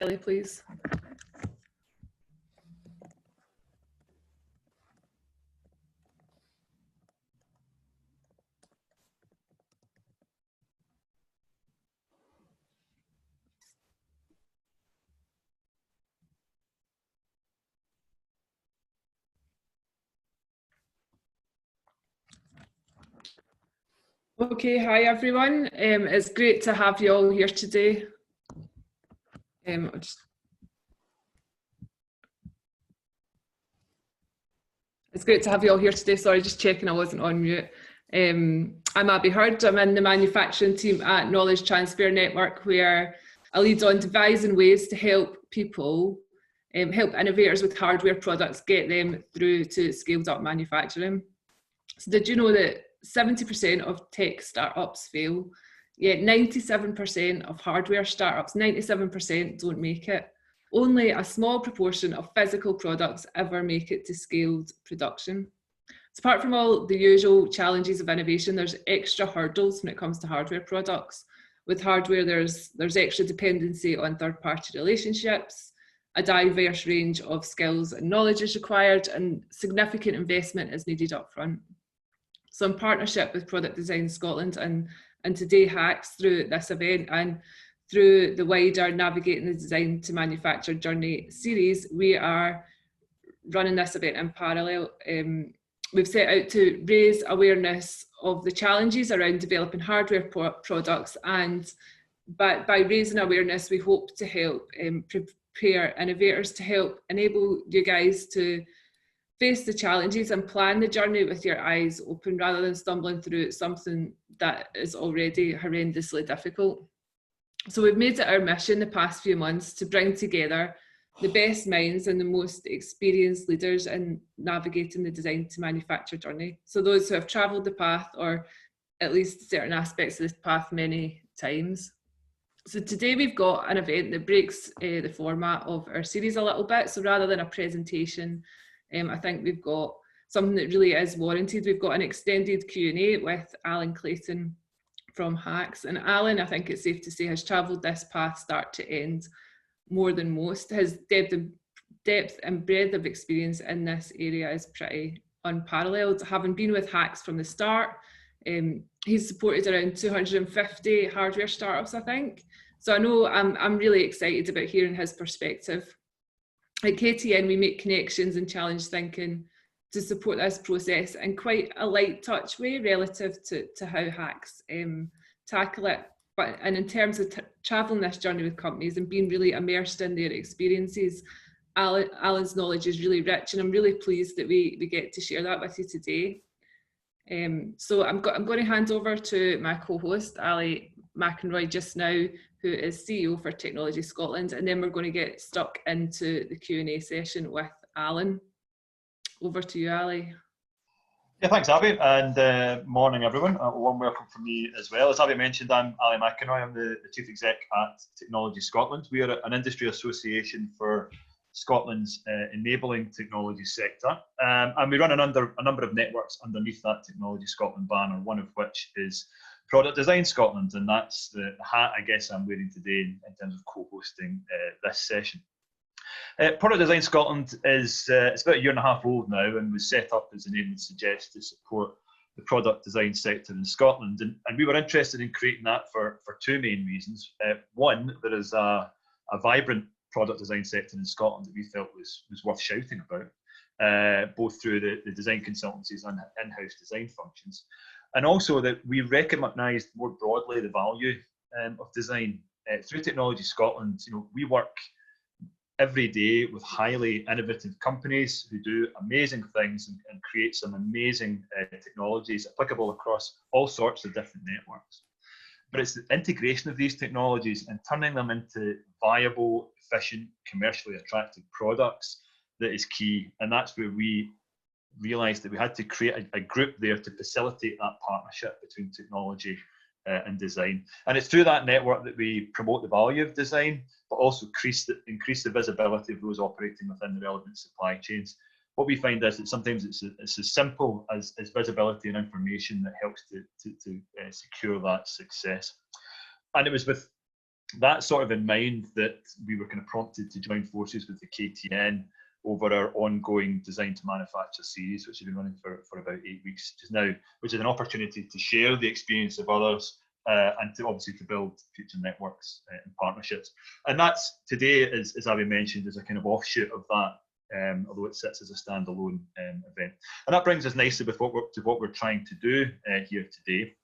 Ellie, please. Okay, hi everyone. It's great to have you all here today. It's great to have you all here today. Sorry, just checking I wasn't on mute. I'm Abby Hurd. I'm in the manufacturing team at Knowledge Transfer Network, where I lead on devising ways to help people, help innovators with hardware products, get them through to scaled up manufacturing. So did you know that 70% of tech startups fail? Yet 97% of hardware startups, 97% don't make it. Only a small proportion of physical products ever make it to scaled production. So apart from all the usual challenges of innovation, there's extra hurdles when it comes to hardware products. With hardware, there's extra dependency on third-party relationships, a diverse range of skills and knowledge is required, and significant investment is needed upfront. So in partnership with Product Design Scotland and today HAX, through this event and through the wider Navigating the Design to Manufacture Journey series, we are running this event in parallel. We've set out to raise awareness of the challenges around developing hardware products, and by raising awareness, we hope to help prepare innovators, to help enable you guys to face the challenges and plan the journey with your eyes open rather than stumbling through something that is already horrendously difficult. So we've made it our mission the past few months to bring together the best minds and the most experienced leaders in navigating the design to manufacture journey. So those who have travelled the path, or at least certain aspects of this path many times. So today we've got an event that breaks the format of our series a little bit. So rather than a presentation, I think we've got something that really is warranted. We've got an extended Q&A with Alan Clayton from HAX. And Alan, I think it's safe to say, has travelled this path start to end more than most. His depth and breadth of experience in this area is pretty unparalleled. Having been with HAX from the start, he's supported around 250 hardware startups, I think. So I know I'm really excited about hearing his perspective. At KTN, we make connections and challenge thinking to support this process in quite a light touch way relative to how HAX tackle it. And in terms of travelling this journey with companies and being really immersed in their experiences, Alan's knowledge is really rich, and I'm really pleased that we get to share that with you today. So I'm going to hand over to my co-host, Ali McInroy, just now, who is CEO for Technology Scotland, and then we're going to get stuck into the Q&A session with Alan. Over to you, Ali. Yeah, thanks, Abby, and morning, everyone. A warm welcome from me as well. As Abby mentioned, I'm Ali McInroy. I'm the Chief Exec at Technology Scotland. We are an industry association for Scotland's enabling technology sector, and we run a number of networks underneath that Technology Scotland banner, one of which is Product Design Scotland, and that's the hat I guess I'm wearing today in terms of co-hosting this session. Product Design Scotland is it's about a year and a half old now, and was set up, as the name would suggest, to support the product design sector in Scotland, and we were interested in creating that for two main reasons. One, there is a vibrant product design sector in Scotland that we felt was worth shouting about, both through the design consultancies and in-house design functions, and also that we recognised more broadly the value of design. Through Technology Scotland, we work every day with highly innovative companies who do amazing things and create some amazing technologies applicable across all sorts of different networks. But it's the integration of these technologies and turning them into viable, efficient, commercially attractive products that is key. And that's where we realised that we had to create a group there to facilitate that partnership between technology and design. And it's through that network that we promote the value of design, but also increase the visibility of those operating within the relevant supply chains. What we find is that sometimes it's as simple as visibility and information that helps to secure that success. And it was with That sort of in mind, that we were kind of prompted to join forces with the KTN over our ongoing Design to Manufacture series, which has been running for about 8 weeks just now, which is an opportunity to share the experience of others and to obviously to build future networks and partnerships. And that's today, as Abby mentioned, is a kind of offshoot of that, although it sits as a standalone event. And that brings us nicely with what we're trying to do here today.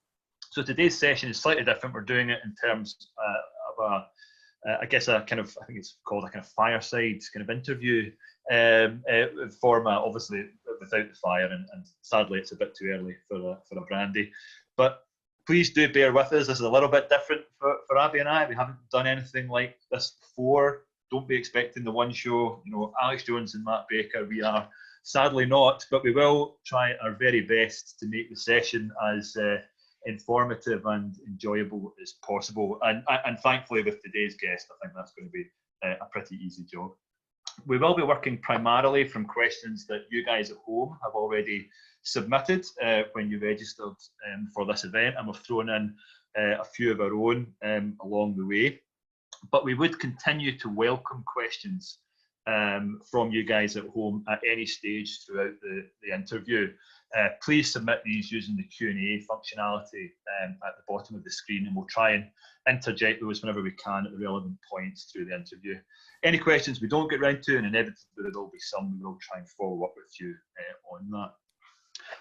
So today's session is slightly different. We're doing it in terms of I guess I think it's called a kind of fireside kind of interview format, obviously without the fire, and sadly it's a bit too early for a brandy. But please do bear with us. This is a little bit different for Abby and I. We haven't done anything like this before. Don't be expecting the one show, Alex Jones and Matt Baker. We are sadly not, but we will try our very best to make the session as informative and enjoyable as possible. And thankfully with today's guest, I think that's going to be a pretty easy job. We will be working primarily from questions that you guys at home have already submitted when you registered for this event, and we've thrown in a few of our own along the way. But we would continue to welcome questions from you guys at home at any stage throughout the interview. Please submit these using the Q&A functionality at the bottom of the screen, and we'll try and interject those whenever we can at the relevant points through the interview. Any questions we don't get round to, and inevitably there will be some, we will try and follow up with you on that.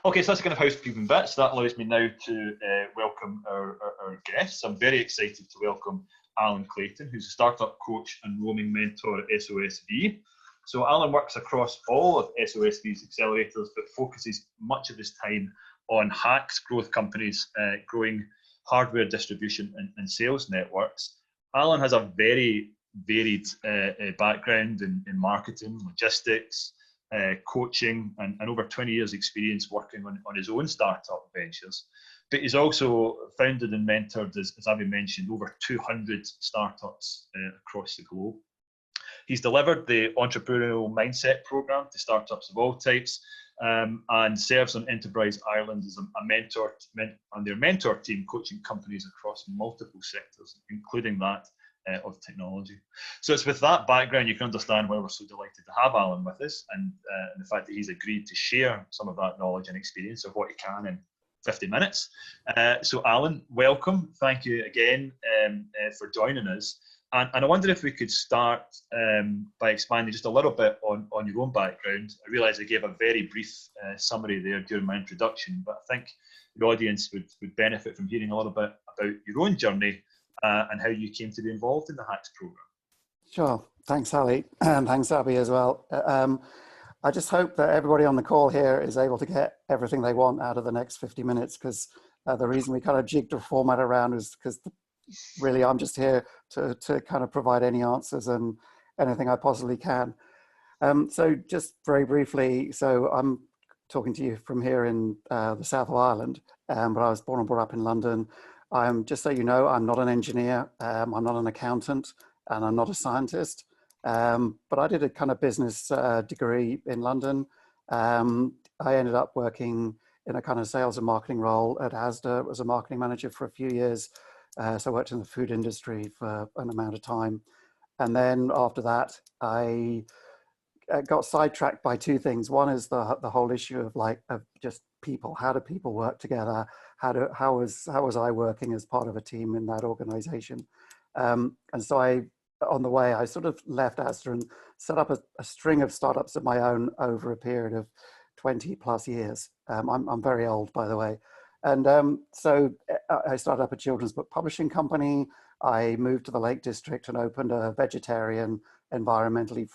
Okay, so that's kind of housekeeping bits. That allows me now to welcome our guests. I'm very excited to welcome Alan Clayton, who's a startup coach and roaming mentor at SOSV. So Alan works across all of SOSV's accelerators, but focuses much of his time on HAX growth companies, growing hardware distribution and sales networks. Alan has a very varied background in marketing, logistics, coaching, and over 20 years experience working on his own startup ventures. But he's also founded and mentored, as Abby mentioned, over 200 startups across the globe. He's delivered the Entrepreneurial Mindset Programme to startups of all types, and serves on Enterprise Ireland as a mentor on their mentor team, coaching companies across multiple sectors, including that of technology. So it's with that background you can understand why we're so delighted to have Alan with us, and the fact that he's agreed to share some of that knowledge and experience of what he can in 50 minutes. So Alan, welcome. Thank you again for joining us. And I wonder if we could start by expanding just a little bit on your own background. I realise I gave a very brief summary there during my introduction, but I think the audience would benefit from hearing a little bit about your own journey and how you came to be involved in the HAX programme. Sure. Thanks, Ali. And thanks, Abby, as well. I just hope that everybody on the call here is able to get everything they want out of the next 50 minutes, because the reason we kind of jigged the format around is because really I'm just here to kind of provide any answers and anything I possibly can. So just very briefly, so I'm talking to you from here in the south of Ireland, but I was born and brought up in London. Just so you know, I'm not an engineer, I'm not an accountant, and I'm not a scientist. But I did a kind of business degree in London. I ended up working in a kind of sales and marketing role at Asda as a marketing manager for a few years. So I worked in the food industry for an amount of time. And then after that, I got sidetracked by two things. One is the whole issue of just people. How do people work together? How was I working as part of a team in that organization? And so on the way, I sort of left Asda and set up a string of startups of my own over a period of 20 plus years. I'm very old, by the way. And so I started up a children's book publishing company. I moved to the Lake District and opened a vegetarian, environmentally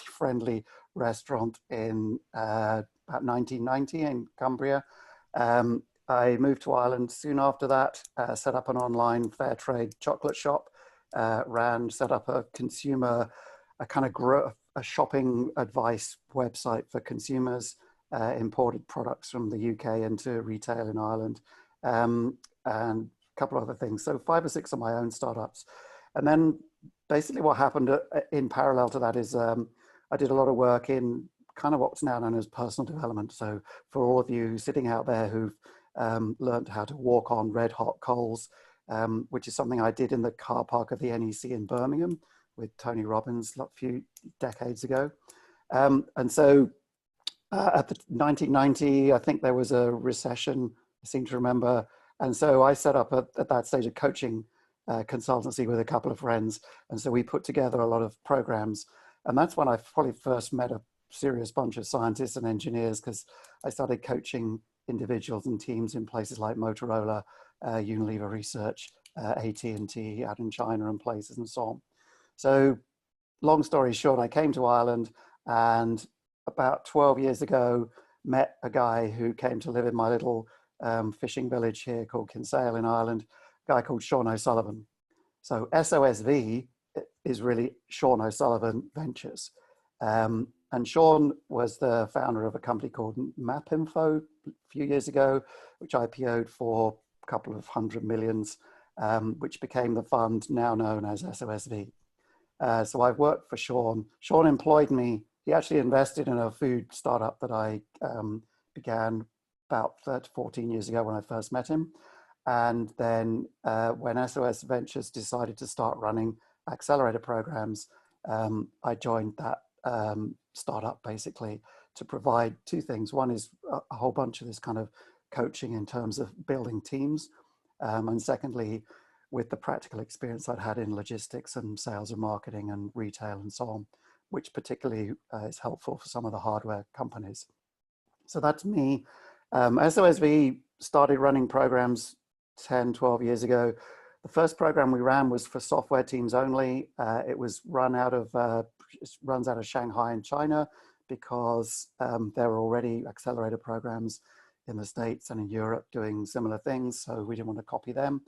friendly restaurant in about 1990 in Cumbria. I moved to Ireland soon after that, set up an online fair trade chocolate shop, set up a shopping advice website for consumers, imported products from the UK into retail in Ireland, and a couple other things. So 5 or 6 of my own startups. And then basically what happened in parallel to that is I did a lot of work in kind of what's now known as personal development. So for all of you sitting out there who've learned how to walk on red hot coals, which is something I did in the car park of the NEC in Birmingham with Tony Robbins a few decades ago. And so at the 1990, I think there was a recession, I seem to remember. And so I set up at that stage a coaching consultancy with a couple of friends. And so we put together a lot of programs. And that's when I probably first met a serious bunch of scientists and engineers, because I started coaching individuals and teams in places like Motorola, Unilever Research, AT&T out in China and places and so on. So long story short, I came to Ireland, and about 12 years ago, met a guy who came to live in my little fishing village here called Kinsale in Ireland, a guy called Sean O'Sullivan. So SOSV is really Sean O'Sullivan Ventures. And Sean was the founder of a company called MapInfo a few years ago, which IPO'd for a couple of $100 million, which became the fund now known as SOSV. So I've worked for Sean. Sean employed me. He actually invested in a food startup that I began about 14 years ago when I first met him. And then when SOS Ventures decided to start running accelerator programs, I joined that startup basically to provide two things. One is a whole bunch of this kind of coaching in terms of building teams. And secondly, with the practical experience I'd had in logistics and sales and marketing and retail and so on, which particularly is helpful for some of the hardware companies. So that's me. SOSV started running programs 10, 12 years ago. The first program we ran was for software teams only. It was runs out of Shanghai in China, because there were already accelerator programs in the States and in Europe doing similar things. So we didn't want to copy them.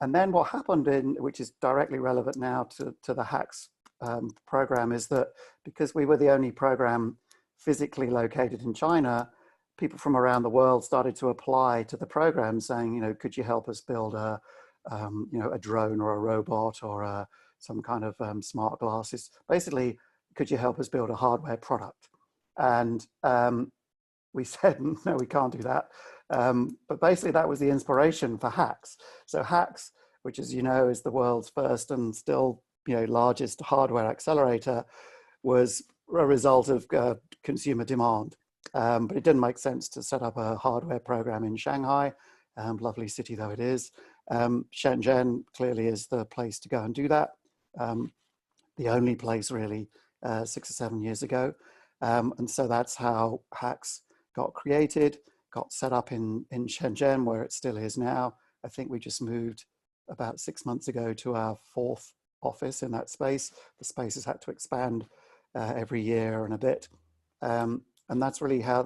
And then what happened, which is directly relevant now to the HAX program, is that because we were the only program physically located in China, people from around the world started to apply to the program saying, could you help us build a drone or a robot or some kind of smart glasses? Basically, could you help us build a hardware product? And we said, no, we can't do that. But basically that was the inspiration for HAX. So HAX, which as you know, is the world's first and still largest hardware accelerator, was a result of consumer demand. But it didn't make sense to set up a hardware program in Shanghai, lovely city though it is. Shenzhen clearly is the place to go and do that. The only place really 6 or 7 years ago. And so that's how HAX got created, got set up in Shenzhen, where it still is now. I think we just moved about 6 months ago to our 4th office in that space. The space has had to expand every year and a bit. And that's really how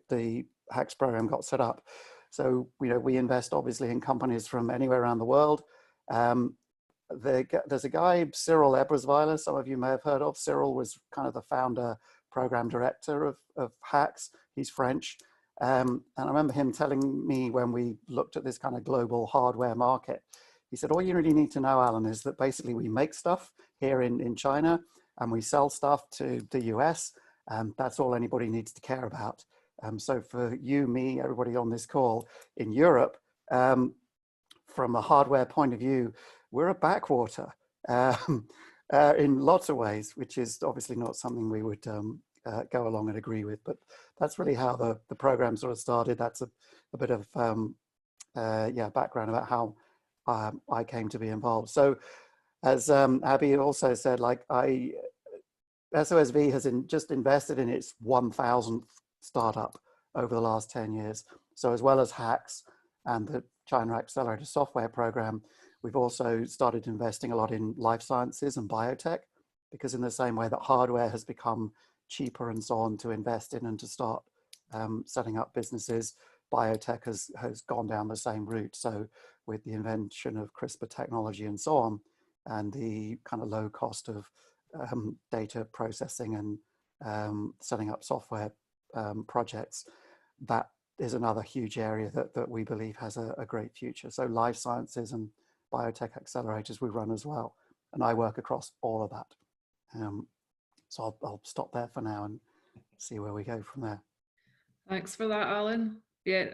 the HAX program got set up. So, we invest obviously in companies from anywhere around the world. There's a guy, Cyril Ebersweiler, some of you may have heard of. Cyril was kind of the founder, program director of HAX. He's French. And I remember him telling me when we looked at this kind of global hardware market, he said, all you really need to know, Alan, is that basically we make stuff here in China and we sell stuff to the US. That's all anybody needs to care about. So for you, me, everybody on this call in Europe, from a hardware point of view, we're a backwater in lots of ways, which is obviously not something we would go along and agree with. But that's really how the program sort of started. That's a bit of background about how I came to be involved. So as Abby also said, SOSV has just invested in its 1,000th startup over the last 10 years. So as well as HAX and the China Accelerator Software Program, we've also started investing a lot in life sciences and biotech, because in the same way that hardware has become cheaper and so on to invest in and to start setting up businesses, biotech has gone down the same route. So with the invention of CRISPR technology and so on, and the kind of low cost of data processing and setting up software projects, that is another huge area that we believe has a great future. So life sciences and biotech accelerators we run as well. And I work across all of that. So I'll stop there for now and see where we go from there. Thanks for that, Alan. Yeah,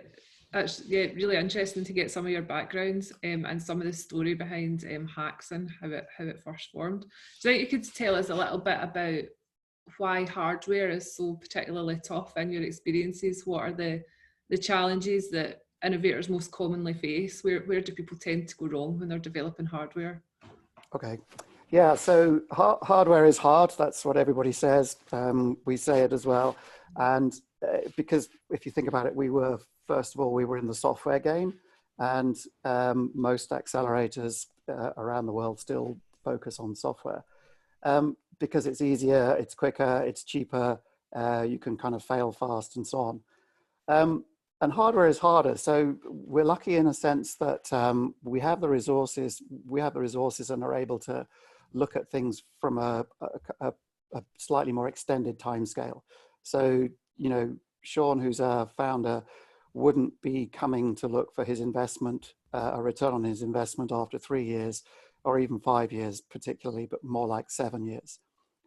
That's yeah, really interesting to get some of your backgrounds and some of the story behind HAX and how it first formed. So I think you could tell us a little bit about why hardware is so particularly tough in your experiences. What are the challenges that innovators most commonly face? Where do people tend to go wrong when they're developing hardware? Okay. Yeah, so hardware is hard. That's what everybody says. We say it as well. And because if you think about it, first of all, we were in the software game, and most accelerators around the world still focus on software because it's easier, it's quicker, it's cheaper, you can kind of fail fast and so on. And hardware is harder. So we're lucky in a sense that we have the resources and are able to look at things from a slightly more extended timescale. So, you know, Sean, who's our founder, wouldn't be coming to look for his investment, a return on his investment after 3 years or even 5 years particularly, but more like 7 years.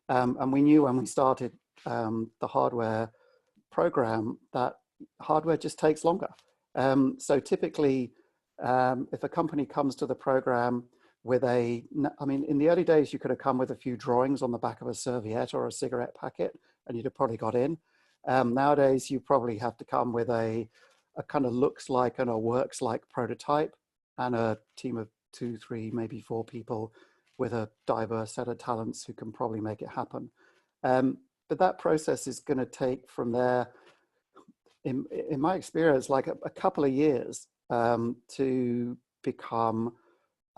And we knew when we started the hardware program that hardware just takes longer. So typically, if a company comes to the program with I mean, in the early days, you could have come with a few drawings on the back of a serviette or a cigarette packet, and you'd have probably got in. Nowadays, you probably have to come with a kind of looks like and a works like prototype and a team of 2, 3, maybe 4 people with a diverse set of talents who can probably make it happen. But that process is going to take from there, in my experience, like a couple of years to become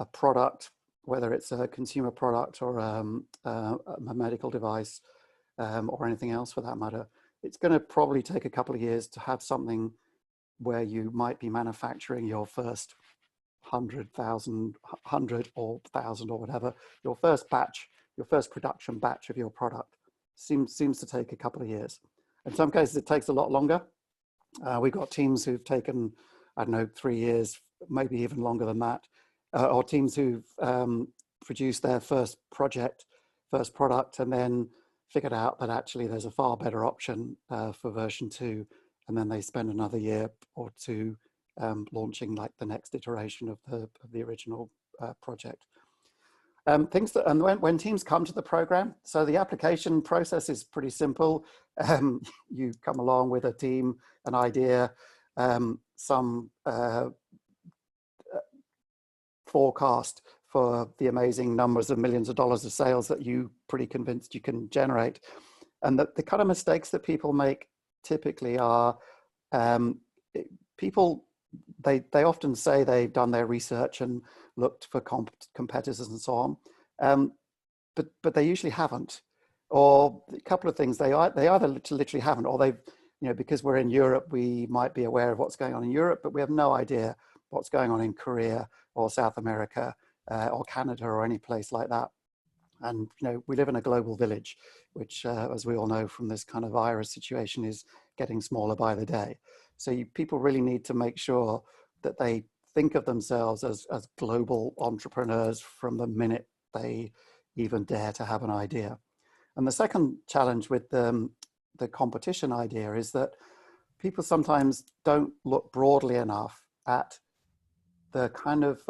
a product, whether it's a consumer product or a medical device or anything else for that matter. It's going to probably take a couple of years to have something where you might be manufacturing your first 100,000 or 1,000 or whatever, your first batch, your first production batch of your product seems to take a couple of years. In some cases, it takes a lot longer. We've got teams who've taken, I don't know, 3 years, maybe even longer than that, or teams who've produced their first product, and then figured out that actually there's a far better option for version 2, and then they spend another year or 2 launching like the next iteration of the original project. When teams come to the program, so the application process is pretty simple. You come along with a team, an idea, some forecast for the amazing numbers of millions of dollars of sales that you pretty convinced you can generate. And the kind of mistakes that people make typically are people, they often say they've done their research and looked for competitors and so on, but they usually haven't. Or a couple of things, they either literally haven't, or they've, you know, because we're in Europe, we might be aware of what's going on in Europe, but we have no idea what's going on in Korea or South America or Canada or any place like that. And, you know, we live in a global village, which, as we all know from this kind of virus situation, is getting smaller by the day. So people really need to make sure that they think of themselves as global entrepreneurs from the minute they even dare to have an idea. And the second challenge with the competition idea is that people sometimes don't look broadly enough at the kind of,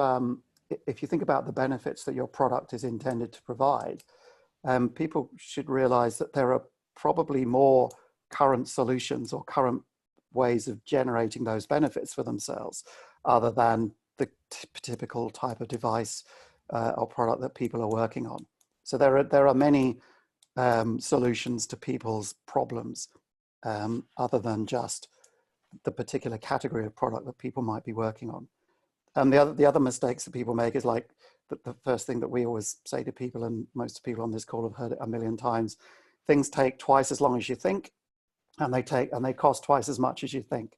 if you think about the benefits that your product is intended to provide, people should realize that there are probably more current solutions or current ways of generating those benefits for themselves other than the typical type of device or product that people are working on. So there are many solutions to people's problems other than just the particular category of product that people might be working on. And the other mistakes that people make is like the first thing that we always say to people, and most people on this call have heard it a million times: things take twice as long as you think, and they cost twice as much as you think.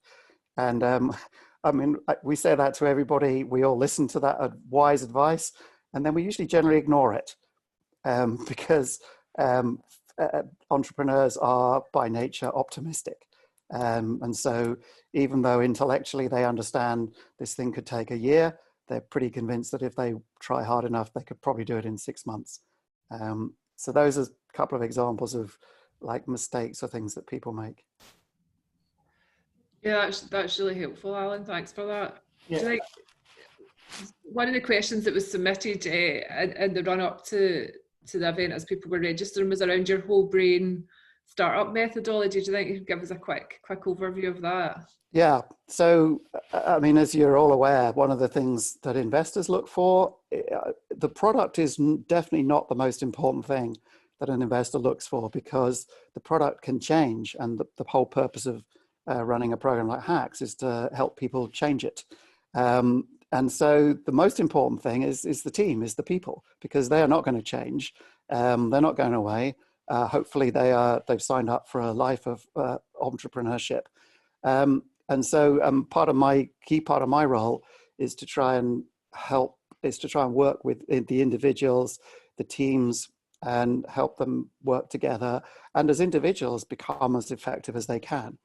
And I mean, we say that to everybody. We all listen to that wise advice, and then we usually generally ignore it because entrepreneurs are by nature optimistic. And so even though intellectually they understand this thing could take a year, they're pretty convinced that if they try hard enough, they could probably do it in 6 months. So those are a couple of examples of like mistakes or things that people make. Yeah, that's really helpful, Alan. Thanks for that. Yeah. Do you think one of the questions that was submitted in the run up to the event as people were registering was around your whole brain startup methodology? Do you think you could give us a quick overview of that? Yeah. So, I mean, as you're all aware, one of the things that investors look for, the product is definitely not the most important thing that an investor looks for, because the product can change. And the whole purpose of running a program like HAX is to help people change it. And so the most important thing is the team, is the people, because they are not going to change. They're not going away. Hopefully they've signed up for a life of entrepreneurship. And so key part of my role is to try and work with the individuals, the teams, and help them work together, and as individuals become as effective as they can.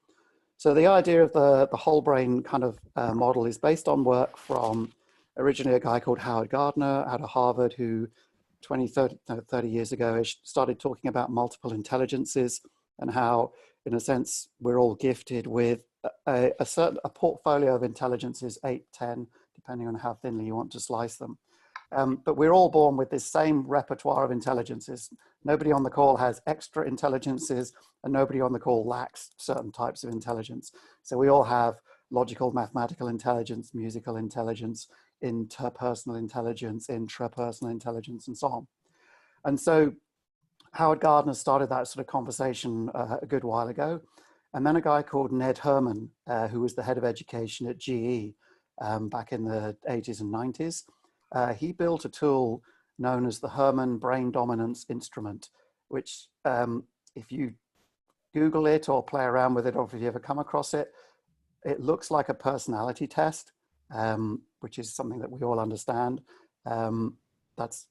So the idea of the whole brain kind of model is based on work from originally a guy called Howard Gardner out of Harvard, who 30 years ago started talking about multiple intelligences, and how, in a sense, we're all gifted with a portfolio of intelligences, 8, 10, depending on how thinly you want to slice them. But we're all born with this same repertoire of intelligences. Nobody on the call has extra intelligences, and nobody on the call lacks certain types of intelligence. So we all have logical, mathematical intelligence, musical intelligence, interpersonal intelligence, intrapersonal intelligence, and so on. And so Howard Gardner started that sort of conversation a good while ago. And then a guy called Ned Herrmann, who was the head of education at GE back in the 80s and 90s, he built a tool known as the Herrmann Brain Dominance Instrument, which if you Google it or play around with it, or if you ever come across it, it looks like a personality test, which is something that we all understand. That's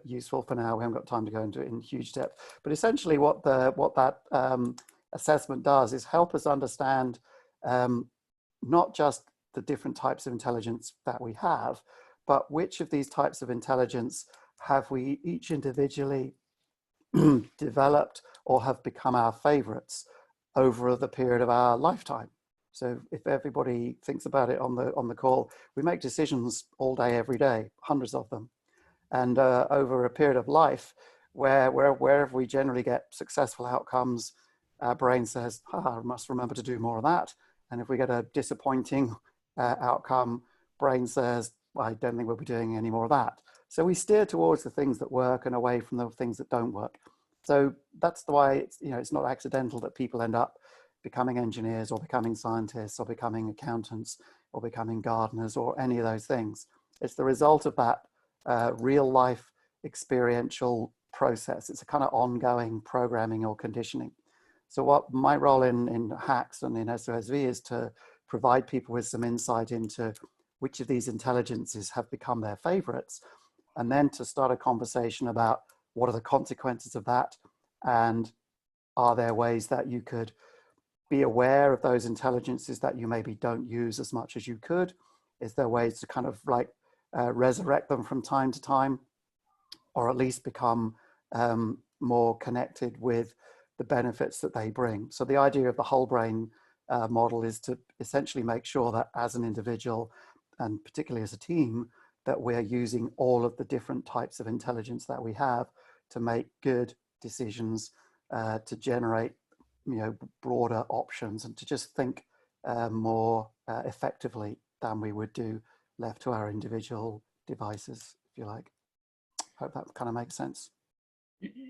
useful for now. We haven't got time to go into it in huge depth. But essentially what that assessment does is help us understand not just the different types of intelligence that we have, but which of these types of intelligence have we each individually developed or have become our favorites over the period of our lifetime. So if everybody thinks about it on the call, we make decisions all day, every day, hundreds of them. And over a period of life, wherever we generally get successful outcomes, our brain says, I must remember to do more of that. And if we get a disappointing outcome, brain says, I don't think we'll be doing any more of that. So we steer towards the things that work and away from the things that don't work. So that's the way it's not accidental that people end up becoming engineers or becoming scientists or becoming accountants or becoming gardeners or any of those things. It's the result of that real life experiential process. It's a kind of ongoing programming or conditioning. So what my role in HAX and in SOSV is to provide people with some insight into which of these intelligences have become their favorites, and then to start a conversation about what are the consequences of that, and are there ways that you could be aware of those intelligences that you maybe don't use as much as you could? Is there ways to kind of like resurrect them from time to time, or at least become more connected with the benefits that they bring? So the idea of the whole brain model is to essentially make sure that as an individual, and particularly as a team, that we're using all of the different types of intelligence that we have to make good decisions, to generate broader options, and to just think more effectively than we would do left to our individual devices, if you like. Hope that kind of makes sense.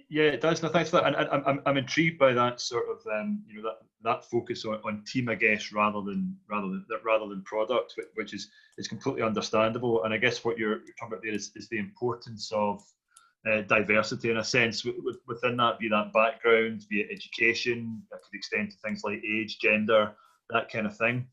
Yeah, it does. No, thanks for that. And I'm intrigued by that sort of that focus on team, I guess, rather than product, which is completely understandable. And I guess what you're talking about there is the importance of diversity, in a sense, within that, be that background, be it education, that could extend to things like age, gender, that kind of thing.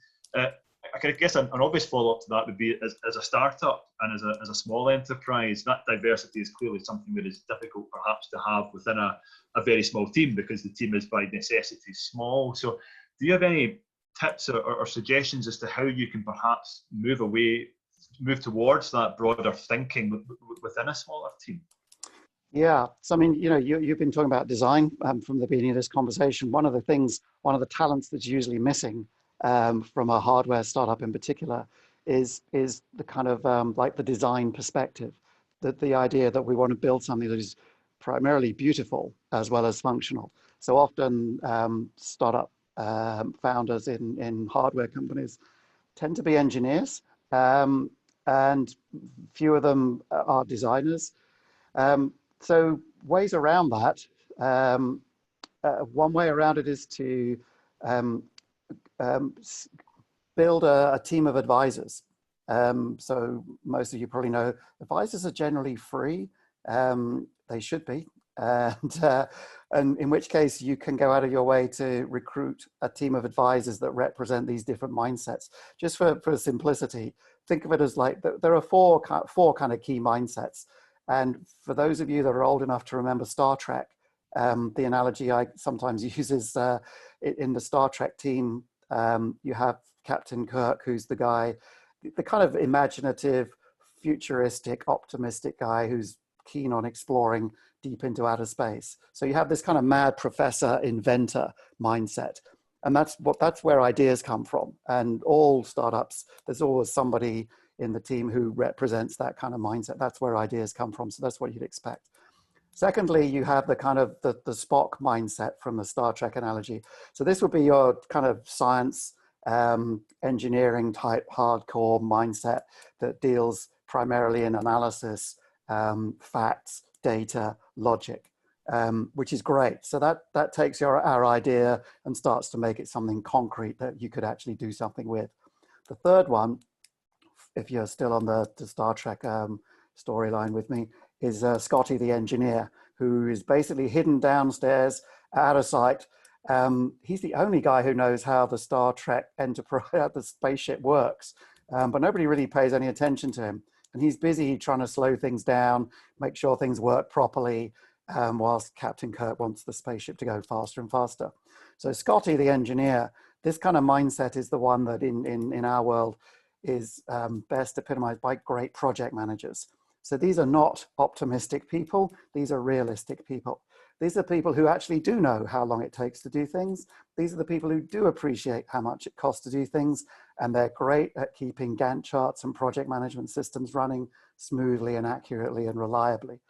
I guess an obvious follow-up to that would be as a startup and as a small enterprise, that diversity is clearly something that is difficult perhaps to have within a very small team, because the team is by necessity small. So do you have any tips or suggestions as to how you can perhaps move towards that broader thinking within a smaller team? Yeah, so I mean, you've been talking about design from the beginning of this conversation. One of the talents that's usually missing from a hardware startup in particular, is the kind of like the design perspective, that the idea that we want to build something that is primarily beautiful as well as functional. So often startup founders in hardware companies tend to be engineers, and few of them are designers. So ways around that, one way around it is to build a team of advisors. So most of you probably know advisors are generally free. They should be. And in which case you can go out of your way to recruit a team of advisors that represent these different mindsets. Just for simplicity, think of it as like there are four kind of key mindsets. And for those of you that are old enough to remember Star Trek, the analogy I sometimes use is in the Star Trek team, you have Captain Kirk, who's the guy, the kind of imaginative, futuristic, optimistic guy who's keen on exploring deep into outer space. So you have this kind of mad professor inventor mindset. And that's where ideas come from. And all startups, there's always somebody in the team who represents that kind of mindset. That's where ideas come from. So that's what you'd expect. Secondly, you have the kind of the Spock mindset from the Star Trek analogy. So this would be your kind of science, engineering type hardcore mindset that deals primarily in analysis, facts, data, logic, which is great. So that takes our idea and starts to make it something concrete that you could actually do something with. The third one, if you're still on the Star Trek storyline with me, is Scotty the engineer, who is basically hidden downstairs, out of sight. He's the only guy who knows how the Star Trek Enterprise, the spaceship works, but nobody really pays any attention to him. And he's busy trying to slow things down, make sure things work properly, whilst Captain Kirk wants the spaceship to go faster and faster. So Scotty the engineer, this kind of mindset is the one that in our world is best epitomized by great project managers. So these are not optimistic people, these are realistic people. These are people who actually do know how long it takes to do things. These are the people who do appreciate how much it costs to do things, and they're great at keeping Gantt charts and project management systems running smoothly and accurately and reliably.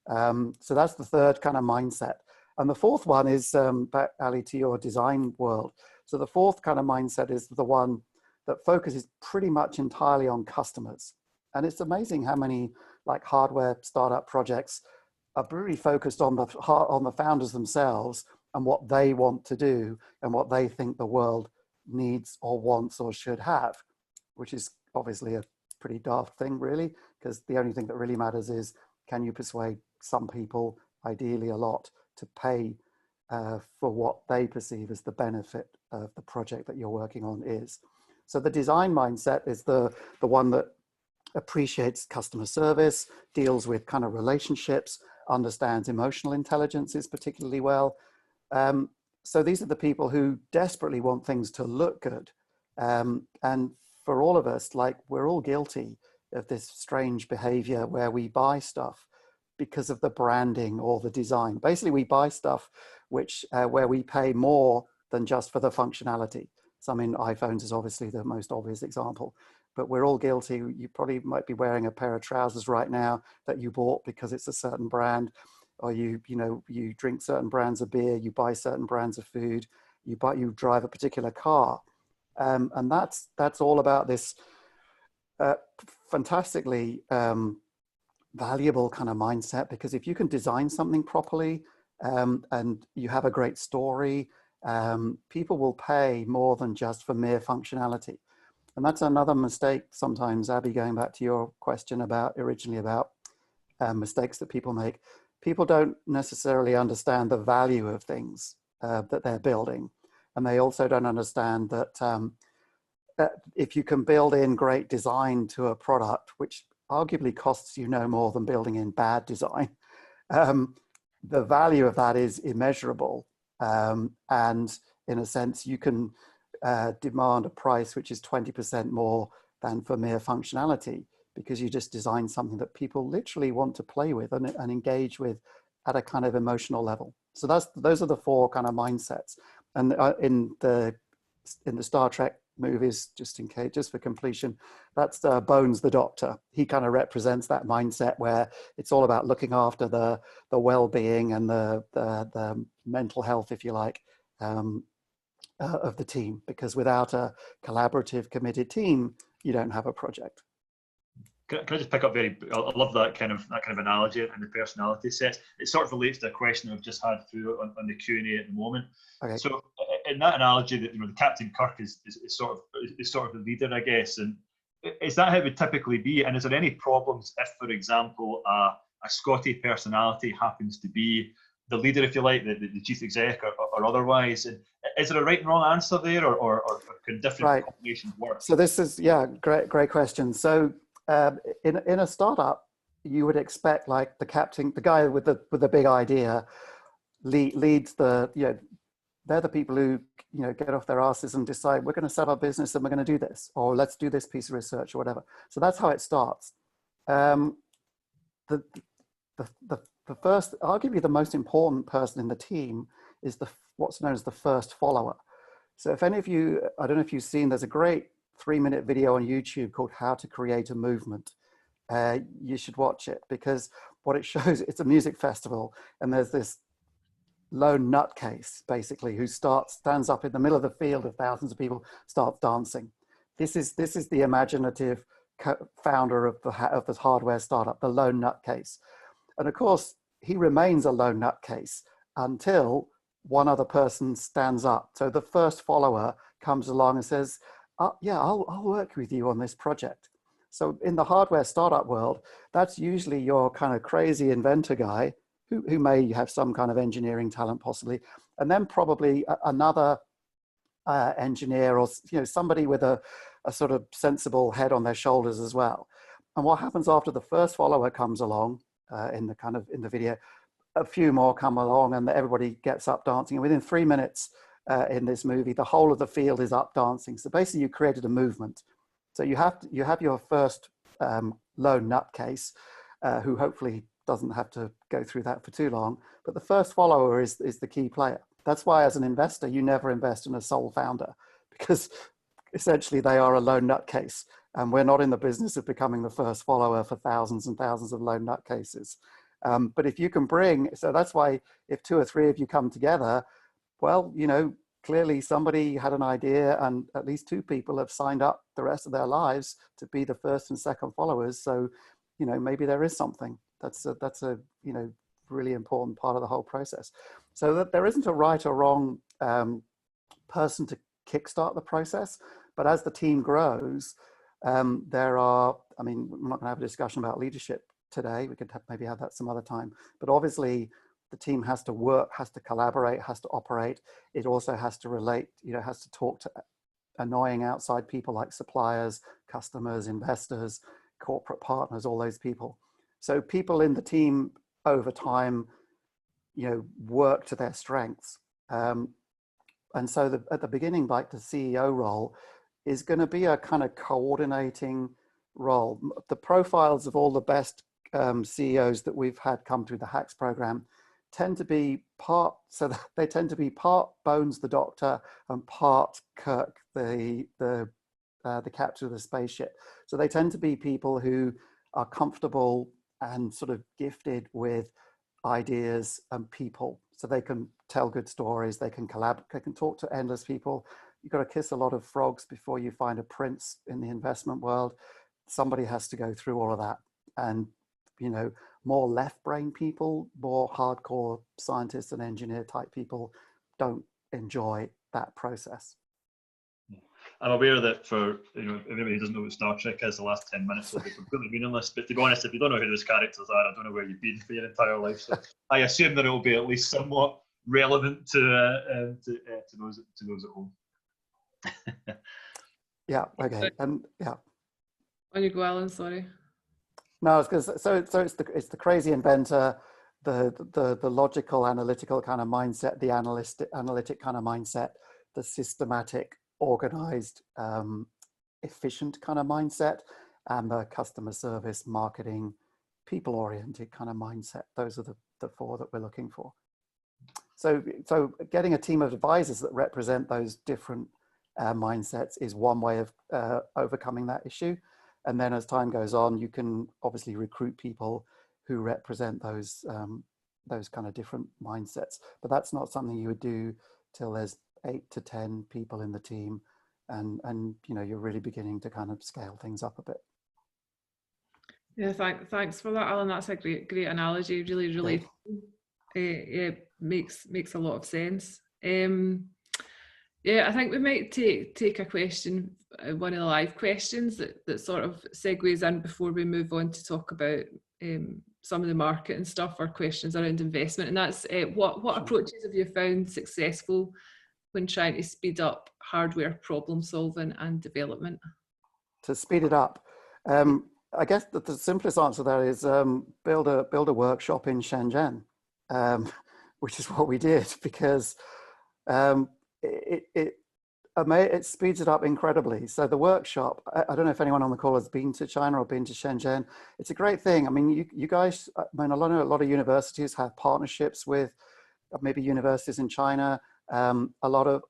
So that's the third kind of mindset. And the fourth one is, back, Ali, to your design world. So the fourth kind of mindset is the one that focuses pretty much entirely on customers. And it's amazing how many like hardware startup projects are really focused on the founders themselves and what they want to do and what they think the world needs or wants or should have, which is obviously a pretty daft thing, really, because the only thing that really matters is, can you persuade some people, ideally a lot, to pay for what they perceive as the benefit of the project that you're working on is. So the design mindset is the one that appreciates customer service, deals with kind of relationships, understands emotional intelligences particularly well. So these are the people who desperately want things to look good. And for all of us, like, we're all guilty of this strange behavior where we buy stuff because of the branding or the design. Basically, we buy stuff where we pay more than just for the functionality. So I mean, iPhones is obviously the most obvious example, but we're all guilty. You probably might be wearing a pair of trousers right now that you bought because it's a certain brand, or you drink certain brands of beer, you buy certain brands of food, you drive a particular car. And that's all about this fantastically valuable kind of mindset, because if you can design something properly and you have a great story, people will pay more than just for mere functionality. And that's another mistake sometimes, Abby, going back to your question originally about mistakes that people make. People don't necessarily understand the value of things that they're building. And they also don't understand that if you can build in great design to a product, which arguably costs you no more than building in bad design, the value of that is immeasurable. And in a sense, you can demand a price which is 20% more than for mere functionality, because you just design something that people literally want to play with and engage with at a kind of emotional level. So those are the four kind of mindsets. And in the Star Trek movies, just in case, just for completion. That's Bones the Doctor. He kind of represents that mindset where it's all about looking after the well-being and the mental health, if you like, of the team. Because without a collaborative, committed team, you don't have a project. Can I just pick up I love that kind of analogy and the personality sets. It sort of relates to a question I've just had through on the Q&A at the moment. Okay. So in that analogy, that the Captain Kirk is sort of the leader, I guess. And is that how it would typically be? And is there any problems if, for example, a Scotty personality happens to be the leader, if you like, the chief exec or otherwise? And is there a right and wrong answer there, or can different combinations work? So this is, great question. So in a startup, you would expect like the guy with the big idea leads they're the people who get off their asses and decide we're going to set our business and we're going to do this, or let's do this piece of research or whatever. So that's how it starts. The first, arguably the most important person in the team is what's known as the first follower. So if any of you, I don't know if you've seen, there's a great 3-minute video on YouTube called How to Create a Movement. You should watch it, because what it shows, it's a music festival, and there's this lone nutcase basically who stands up in the middle of the field of thousands of people, starts dancing. This is the imaginative founder of this hardware startup, the lone nutcase. And of course, he remains a lone nutcase until one other person stands up. So the first follower comes along and says, yeah, I'll work with you on this project. So in the hardware startup world, that's usually your kind of crazy inventor guy who may have some kind of engineering talent possibly, and then probably another engineer or somebody with a sort of sensible head on their shoulders as well. And what happens after the first follower comes along in the video, a few more come along and everybody gets up dancing. And within 3 minutes in this movie, the whole of the field is up dancing. So basically you created a movement. So you have your first lone nutcase who hopefully doesn't have to go through that for too long. But the first follower is the key player. That's why as an investor, you never invest in a sole founder, because essentially they are a lone nutcase. And we're not in the business of becoming the first follower for thousands and thousands of lone nutcases. But if you can so that's why if 2 or 3 of you come together, well, clearly somebody had an idea and at least 2 people have signed up the rest of their lives to be the first and second followers. So, maybe there is something. That's a really important part of the whole process. So that there isn't a right or wrong person to kickstart the process, but as the team grows, we're not going to have a discussion about leadership today. We could maybe have that some other time, but obviously the team has to work, has to collaborate, has to operate. It also has to relate, has to talk to annoying outside people like suppliers, customers, investors, corporate partners, all those people. So people in the team over time, work to their strengths. And so at the beginning, like the CEO role is going to be a kind of coordinating role. The profiles of all the best CEOs that we've had come through the HAX program tend to be part Bones the Doctor and part Kirk the captain of the spaceship. So they tend to be people who are comfortable and sort of gifted with ideas and people, so they can tell good stories, they can collaborate, they can talk to endless people. You've got to kiss a lot of frogs before you find a prince in the investment world. Somebody has to go through all of that. And more left brain people, more hardcore scientists and engineer type people don't enjoy that process. I'm aware that for everybody who doesn't know what Star Trek is, the last 10 minutes will be completely meaningless. But to be honest, if you don't know who those characters are, I don't know where you've been for your entire life. So I assume that it will be at least somewhat relevant to those at home. Yeah. Okay. And yeah. On you go, Alan. Sorry. No, it's because so it's the crazy inventor, the logical, analytical kind of mindset, the analytic kind of mindset, the systematic, organized, efficient kind of mindset, and the customer service, marketing, people-oriented kind of mindset. Those are the 4 that we're looking for. So getting a team of advisors that represent those different mindsets is one way of overcoming that issue. And then as time goes on, you can obviously recruit people who represent those kind of different mindsets. But that's not something you would do till there's 8 to 10 people in the team, and you know, you're really beginning to kind of scale things up a bit. Yeah, thanks for that, Alan. That's a great analogy. Really, it makes a lot of sense. Yeah, I think we might take a question, one of the live questions that sort of segues in before we move on to talk about some of the market and stuff, or questions around investment. And that's what Sure. approaches have you found successful when trying to speed up hardware problem solving and development? To speed it up, I guess that the simplest answer to that is build a workshop in Shenzhen, which is what we did, because it speeds it up incredibly. So the workshop, I don't know if anyone on the call has been to China or been to Shenzhen. It's a great thing. I mean, you guys, I mean, a lot of universities have partnerships with maybe universities in China. I'm not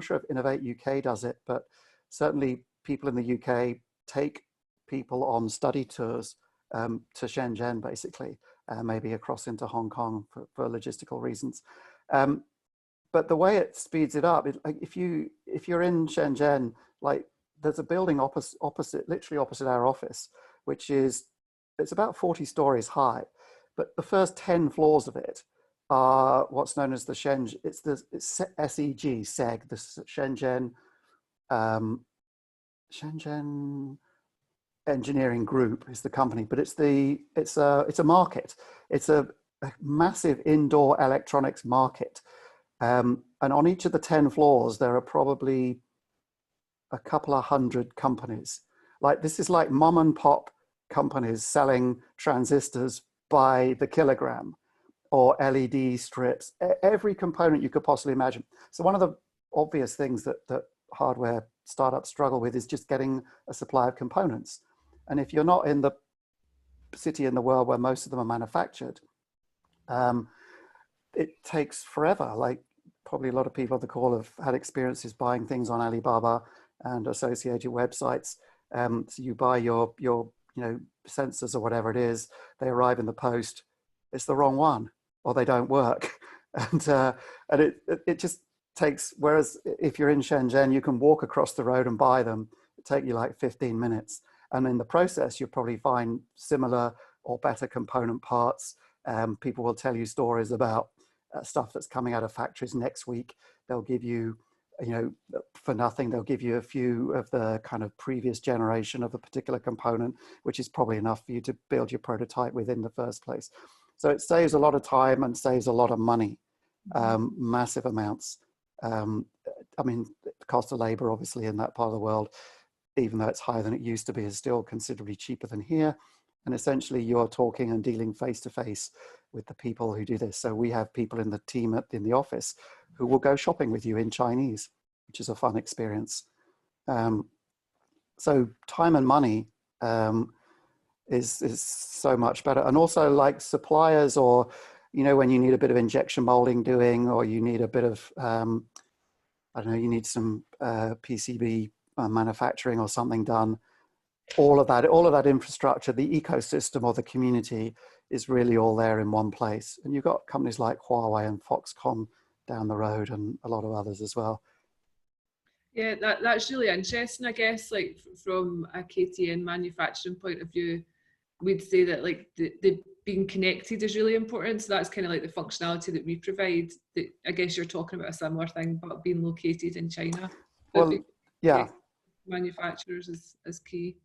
sure if Innovate UK does it, but certainly people in the UK take people on study tours to Shenzhen, basically, maybe across into Hong Kong for logistical reasons. But the way it speeds it up, like if you're in Shenzhen, like there's a building literally opposite our office, it's about 40 stories high, but the first 10 floors of it are what's known as the Shenzhen, it's SEG, the Shenzhen Engineering Group is the company, but it's a market. It's a massive indoor electronics market. And on each of the 10 floors, there are probably a couple of hundred companies. Like, this is like mom and pop companies selling transistors by the kilogram, or LED strips, every component you could possibly imagine. So one of the obvious things that hardware startups struggle with is just getting a supply of components. And if you're not in the city in the world where most of them are manufactured, it takes forever. Like, probably a lot of people on the call have had experiences buying things on Alibaba and associated websites. So you buy your sensors or whatever it is, they arrive in the post, it's the wrong one, or they don't work. And it just takes, whereas if you're in Shenzhen, you can walk across the road and buy them. It take you like 15 minutes. And in the process, you'll probably find similar or better component parts. People will tell you stories about stuff that's coming out of factories next week. They'll give you, for nothing, they'll give you a few of the kind of previous generation of a particular component, which is probably enough for you to build your prototype with in the first place. So it saves a lot of time and saves a lot of money, massive amounts. I mean, the cost of labor, obviously, in that part of the world, even though it's higher than it used to be, is still considerably cheaper than here. And essentially, you're talking and dealing face to face with the people who do this. So we have people in the team in the office who will go shopping with you in Chinese, which is a fun experience. So time and money is so much better. And also, like suppliers, or when you need a bit of injection molding doing, or you need a bit of I don't know, you need some PCB manufacturing or something done. All of that infrastructure, the ecosystem or the community, is really all there in one place. And you've got companies like Huawei and Foxconn down the road, and a lot of others as well. Yeah, that's really interesting. I guess, like, from a KTN manufacturing point of view, we'd say that, like, the being connected is really important. So that's kind of like the functionality that we provide. That, I guess you're talking about a similar thing, but being located in China. Well, yeah. Manufacturers is key.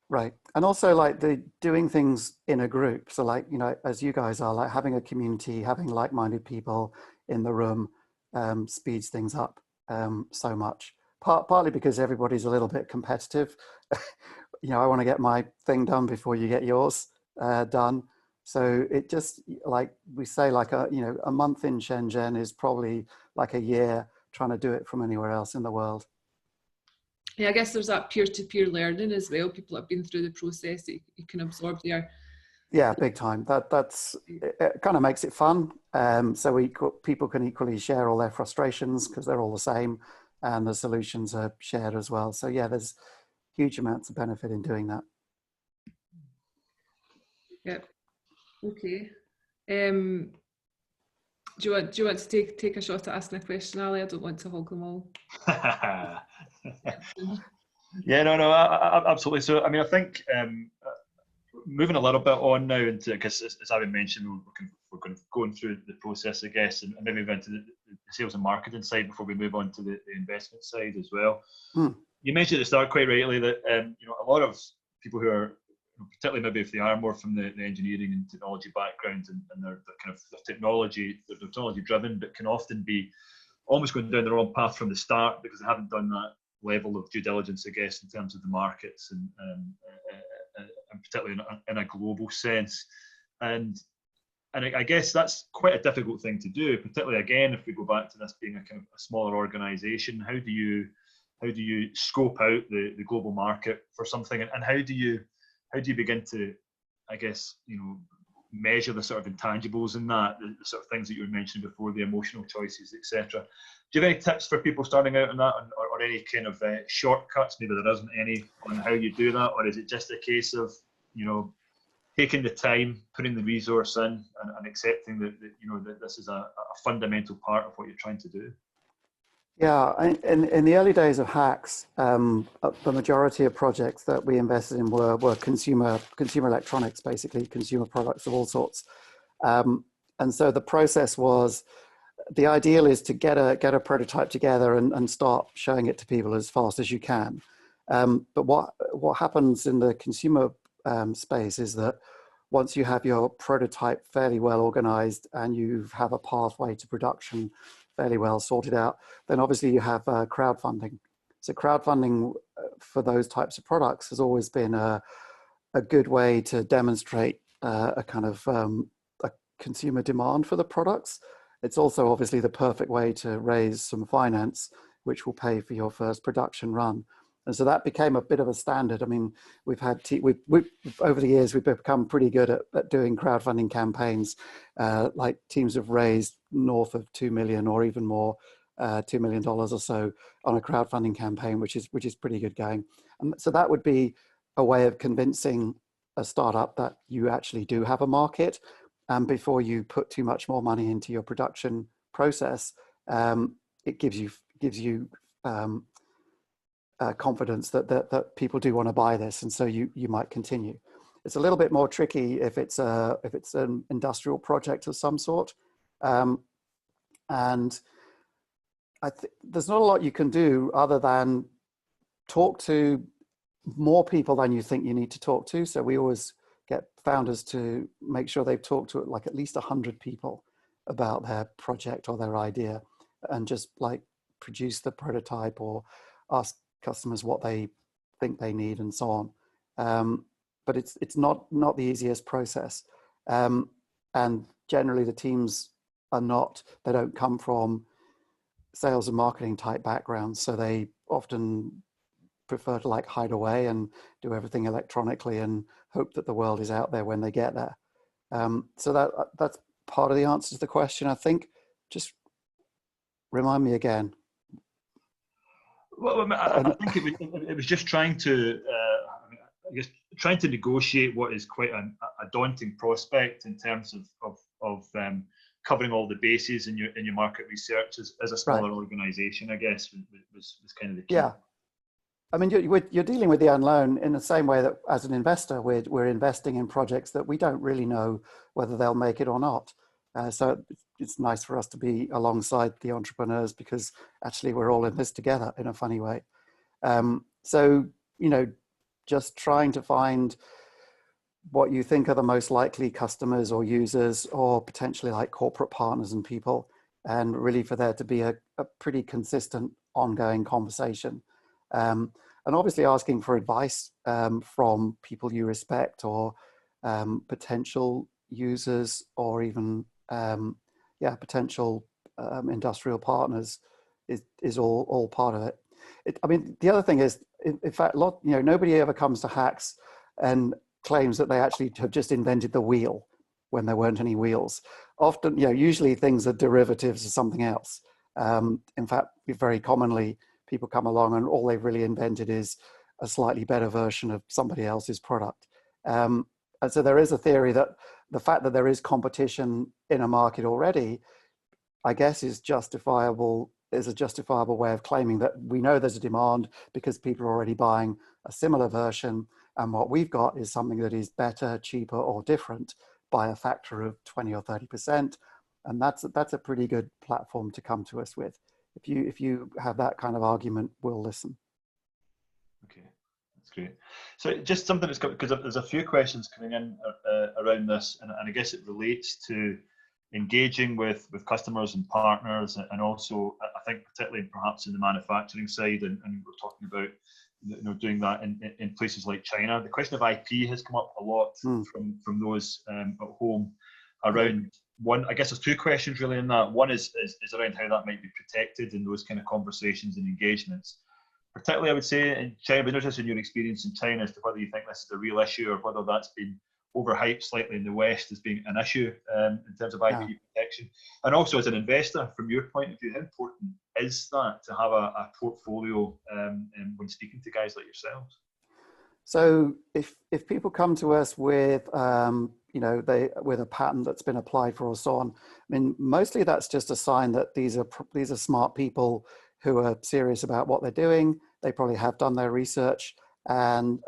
Right. And also, like, the doing things in a group. So, like, as you guys are, like, having a community, having like-minded people in the room speeds things up so much. Partly because everybody's a little bit competitive. I want to get my thing done before you get yours done. So it just, like we say, like a month in Shenzhen is probably like a year trying to do it from anywhere else in the world. Yeah, I guess there's that peer-to-peer learning as well. People have been through the process that you can absorb there. Yeah, big time. It kind of makes it fun. So people can equally share all their frustrations because they're all the same. and the solutions are shared as well. So yeah, there's huge amounts of benefit in doing that. Yep. Okay. Do you want to take a shot at asking a question, Ali? I don't want to hog them all. Yeah, no, absolutely. So, I mean, I think moving a little bit on now into, because as Abby mentioned, we're going through the process, I guess, and maybe move into the sales and marketing side before we move on to the investment side as well. You mentioned at the start quite rightly that a lot of people who are, particularly maybe if they are more from the engineering and technology background, and they're kind of technology driven, but can often be almost going down the wrong path from the start because they haven't done that level of due diligence, I guess, in terms of the markets and particularly in a global sense. And I guess that's quite a difficult thing to do, particularly again if we go back to this being a kind of a smaller organisation. How do you scope out the global market for something, and how do you begin to, I guess, measure the sort of intangibles in that, the sort of things that you were mentioning before, the emotional choices, etc. Do you have any tips for people starting out on that, or any kind of shortcuts? Maybe there isn't any on how you do that, or is it just a case of taking the time, putting the resource in, and accepting that this is a fundamental part of what you're trying to do? Yeah, in the early days of HAX, the majority of projects that we invested in were consumer electronics, basically consumer products of all sorts. And so the process was, the ideal is to get a prototype together and start showing it to people as fast as you can. But what happens in the consumer space is that once you have your prototype fairly well organized and you have a pathway to production fairly well sorted out, then obviously you have crowdfunding. So crowdfunding for those types of products has always been a good way to demonstrate a kind of a consumer demand for the products. It's also obviously the perfect way to raise some finance, which will pay for your first production run. And so that became a bit of a standard. I mean, we've had over the years, we've become pretty good at doing crowdfunding campaigns. Like teams have raised north of 2 million or even more, $2 million or so on a crowdfunding campaign, which is pretty good going. And so that would be a way of convincing a startup that you actually do have a market. And before you put too much more money into your production process, it gives you confidence that people do want to buy this, and so you might continue. It's a little bit more tricky if it's an industrial project of some sort, and there's not a lot you can do other than talk to more people than you think you need to talk to. So we always get founders to make sure they've talked to like at least 100 people about their project or their idea, and just like produce the prototype or ask customers what they think they need and so on. But it's not the easiest process. And generally the teams they don't come from sales and marketing type backgrounds. So they often prefer to like hide away and do everything electronically and hope that the world is out there when they get there. So that's part of the answer to the question, I think. Just remind me again. Well, I think it was just trying to, I guess, trying to negotiate what is quite a daunting prospect in terms of covering all the bases in your market research as a smaller organisation. I guess was kind of the key. Yeah, I mean, you're dealing with the unknown in the same way that as an investor, we're investing in projects that we don't really know whether they'll make it or not. So it's nice for us to be alongside the entrepreneurs because actually we're all in this together in a funny way. So, just trying to find what you think are the most likely customers or users or potentially like corporate partners and people, and really for there to be a pretty consistent ongoing conversation. And obviously asking for advice from people you respect or potential users or even potential industrial partners is all part of it. I mean, the other thing is, in fact, nobody ever comes to HAX and claims that they actually have just invented the wheel when there weren't any wheels. Often, usually things are derivatives of something else. In fact, very commonly, people come along and all they've really invented is a slightly better version of somebody else's product. And so there is a theory that the fact that there is competition in a market already, I guess, is a justifiable way of claiming that we know there's a demand because people are already buying a similar version, and what we've got is something that is better, cheaper, or different by a factor of 20 or 30%, and that's a pretty good platform to come to us with. If you have that kind of argument, we'll listen. Okay, that's great. So just something that's because there's a few questions coming in around this, and I guess it relates to engaging with customers and partners, and also I think particularly perhaps in the manufacturing side, and we're talking about doing that in places like China. The question of IP has come up a lot from those at home around one. I guess there's two questions really in that. One is around how that might be protected in those kind of conversations and engagements. Particularly, I would say in China, but not just in your experience in China, as to whether you think this is a real issue or whether that's been overhyped slightly in the West as being an issue in terms of IP protection. And also as an investor, from your point of view, how important is that to have a portfolio when speaking to guys like yourselves? So if people come to us with with a patent that's been applied for or so on, I mean, mostly that's just a sign that these are smart people who are serious about what they're doing. They probably have done their research, and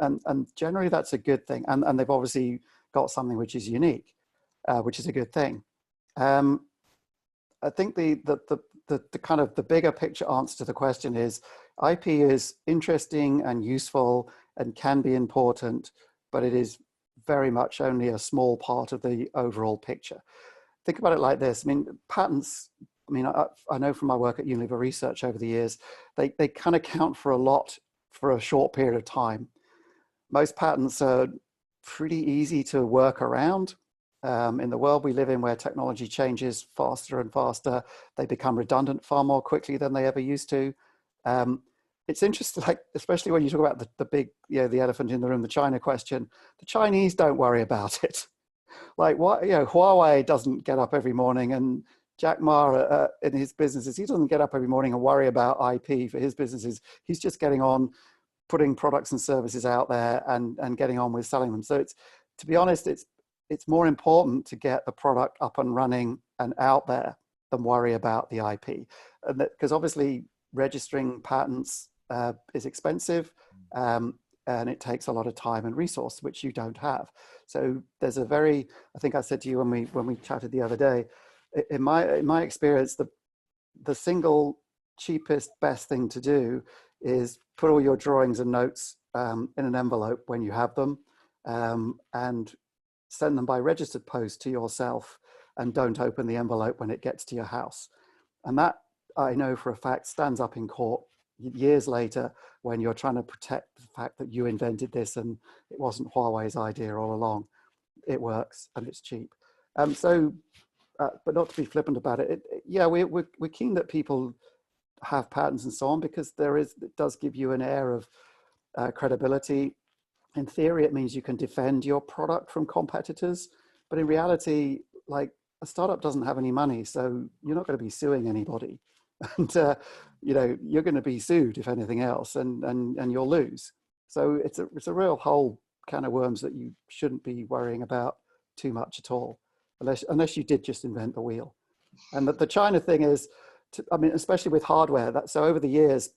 generally that's a good thing. And they've obviously got something which is unique, which is a good thing. I think the kind of the bigger picture answer to the question is IP is interesting and useful and can be important, but it is very much only a small part of the overall picture. Think about it like this. I mean, patents, I mean, I know from my work at Unilever Research over the years, they kind of count for a lot for a short period of time. Most patents are pretty easy to work around. In the world we live in, where technology changes faster and faster, they become redundant far more quickly than they ever used to. It's interesting, like, especially when you talk about the big, the elephant in the room, the China question. The Chinese don't worry about it. Like, what, Huawei doesn't get up every morning, and Jack Ma in his businesses, he doesn't get up every morning and worry about IP for his businesses. He's just getting on, putting products and services out there and getting on with selling them. So it's, to be honest, it's more important to get the product up and running and out there than worry about the IP. And because obviously registering patents is expensive, and it takes a lot of time and resource, which you don't have. So there's I think I said to you when we chatted the other day, in my experience, the single cheapest, best thing to do is put all your drawings and notes in an envelope when you have them, and send them by registered post to yourself, and don't open the envelope when it gets to your house. And that, I know for a fact, stands up in court years later when you're trying to protect the fact that you invented this and it wasn't Huawei's idea all along. It works and it's cheap. But not to be flippant about it, we're keen that people have patents and so on, because it does give you an air of credibility. In theory, it means you can defend your product from competitors, but in reality, like, a startup doesn't have any money, so you're not going to be suing anybody, and you're going to be sued if anything else, and you'll lose. So it's a real whole can of worms that you shouldn't be worrying about too much at all, unless you did just invent the wheel. And the China thing is, especially with hardware. So over the years,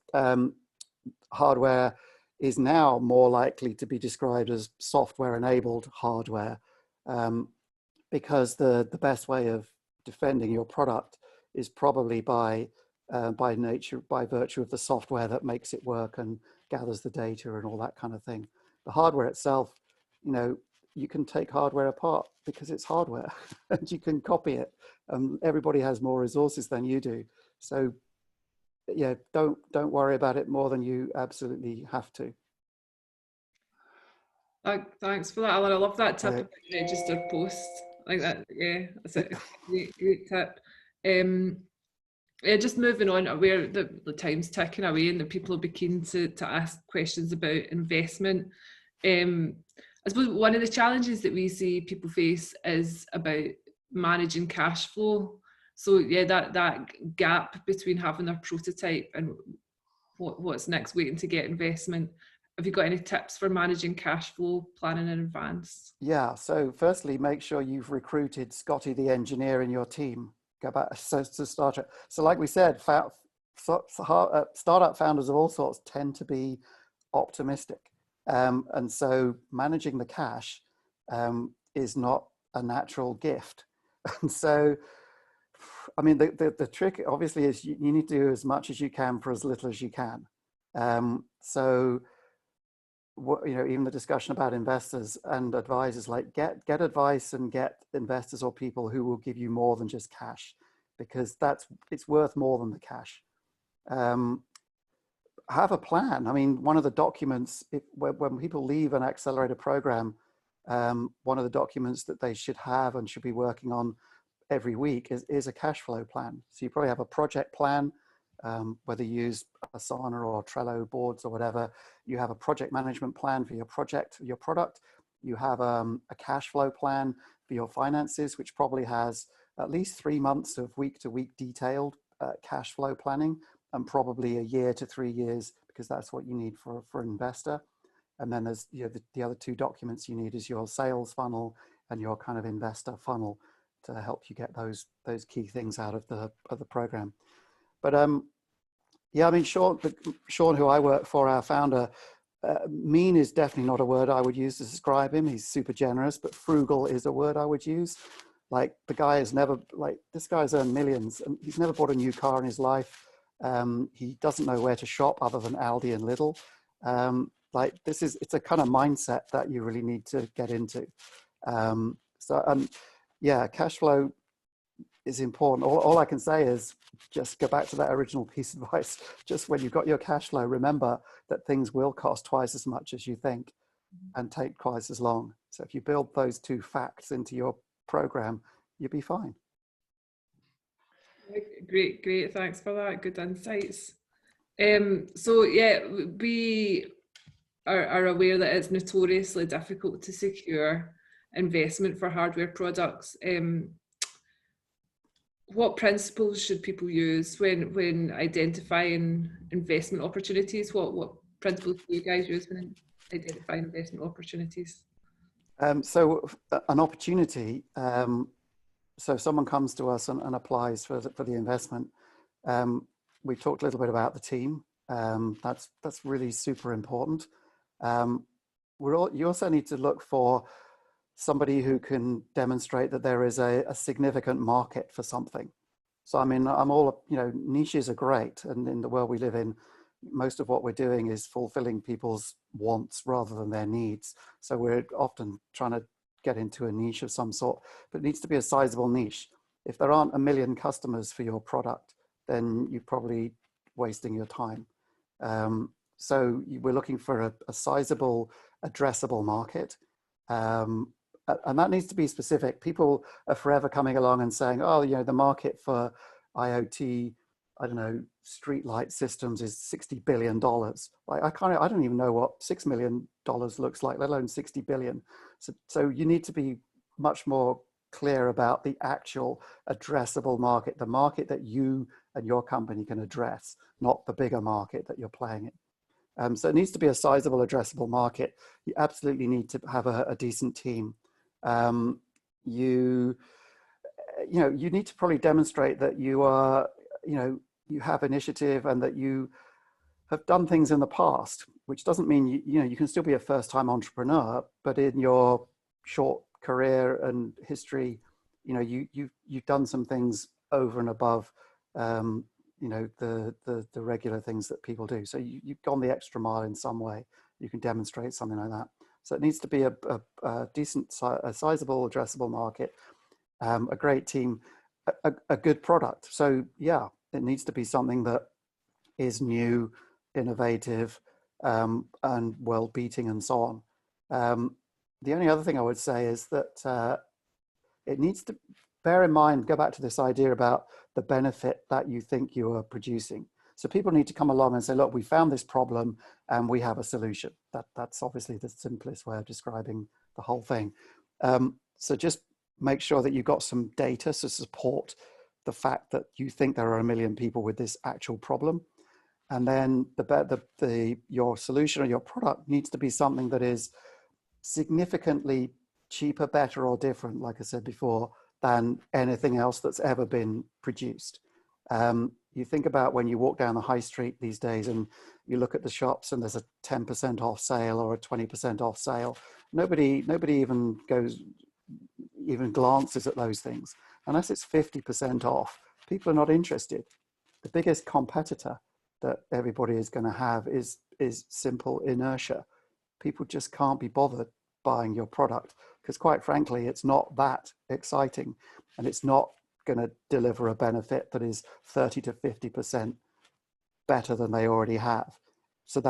hardware is now more likely to be described as software-enabled hardware, because the best way of defending your product is probably by virtue of the software that makes it work and gathers the data and all that kind of thing. The hardware itself, you can take hardware apart because it's hardware, and you can copy it. Everybody has more resources than you do, so don't worry about it more than you absolutely have to. Thanks for that, Alan. I love that tip about registered post. I think that, that's a great tip. Just moving on, aware that the time's ticking away and that people will be keen to ask questions about investment. I suppose one of the challenges that we see people face is about managing cash flow. So that gap between having a prototype and what's next, waiting to get investment. Have you got any tips for managing cash flow planning in advance? Yeah, so firstly, make sure you've recruited Scotty the engineer in your team. Go back to start it. So like we said, startup founders of all sorts tend to be optimistic. And so managing the cash is not a natural gift. And so, I mean, the trick obviously is you need to do as much as you can for as little as you can. So, you know, even the discussion about investors and advisors, like get advice and get investors or people who will give you more than just cash, because it's worth more than the cash. Have a plan. I mean, one of the documents, when people leave an accelerator program, one of the documents that they should have and should be working on every week is a cash flow plan. So you probably have a project plan, whether you use Asana or Trello boards or whatever. You have a project management plan for your project, your product. You have a cash flow plan for your finances, which probably has at least 3 months of week-to-week detailed cash flow planning, and probably a year to 3 years, because that's what you need for an investor. And then there's, you know, the other two documents you need is your sales funnel and your kind of investor funnel to help you get those key things out of the program. But yeah, I mean, Sean, who I work for, our founder, mean is definitely not a word I would use to describe him. He's super generous, but frugal is a word I would use. Like, the guy has never, like, this guy's earned millions and he's never bought a new car in his life. He doesn't know where to shop other than Aldi and Lidl. Like, it's a kind of mindset that you really need to get into. Yeah, cash flow is important. All I can say is just go back to that original piece of advice. Just when you've got your cash flow, remember that things will cost twice as much as you think and take twice as long. So if you build those two facts into your program, you'll be fine. Great. Thanks for that. Good insights. So yeah, we are aware that it's notoriously difficult to secure investment for hardware products. What principles should people use when identifying investment opportunities? What principles do you guys use when identifying investment opportunities? So an opportunity, so if someone comes to us and applies for the investment, we've talked a little bit about the team. That's really super important. You also need to look for somebody who can demonstrate that there is a significant market for something. So I mean, niches are great, and in the world we live in, most of what we're doing is fulfilling people's wants rather than their needs. So we're often trying to get into a niche of some sort, but it needs to be a sizable niche. If there aren't 1 million customers for your product, then you're probably wasting your time. So we're looking for a sizable, addressable market. And that needs to be specific. People are forever coming along and saying, oh, you know, the market for IoT, I don't know, streetlight systems is $60 billion. Like, I don't even know what $6 million looks like, let alone 60 billion. So you need to be much more clear about the actual addressable market, the market that you and your company can address, not the bigger market that you're playing in. So it needs to be a sizable addressable market. You absolutely need to have a decent team. You need to probably demonstrate that you are, you have initiative and that you have done things in the past, which doesn't mean you can still be a first-time entrepreneur, but in your short career and history, you've done some things over and above the regular things that people do. So you've gone the extra mile in some way. You can demonstrate something like that. So it needs to be a decent, a sizable, addressable market, a great team, a good product. So yeah, it needs to be something that is new, innovative, and world-beating, and so on. The only other thing I would say is that it needs to bear in mind, go back to this idea about the benefit that you think you are producing. So people need to come along and say, look, we found this problem and we have a solution. That's obviously the simplest way of describing the whole thing. So just make sure that you've got some data to support the fact that you think there are 1 million people with this actual problem. And then your solution or your product needs to be something that is significantly cheaper, better, or different, like I said before, than anything else that's ever been produced. You think about when you walk down the high street these days and you look at the shops and there's a 10% off sale or a 20% off sale. Nobody even glances at those things. Unless it's 50% off, people are not interested. The biggest competitor that everybody is going to have is simple inertia. People just can't be bothered buying your product because, quite frankly, it's not that exciting, and it's not going to deliver a benefit that is 30 to 50% better than they already have. So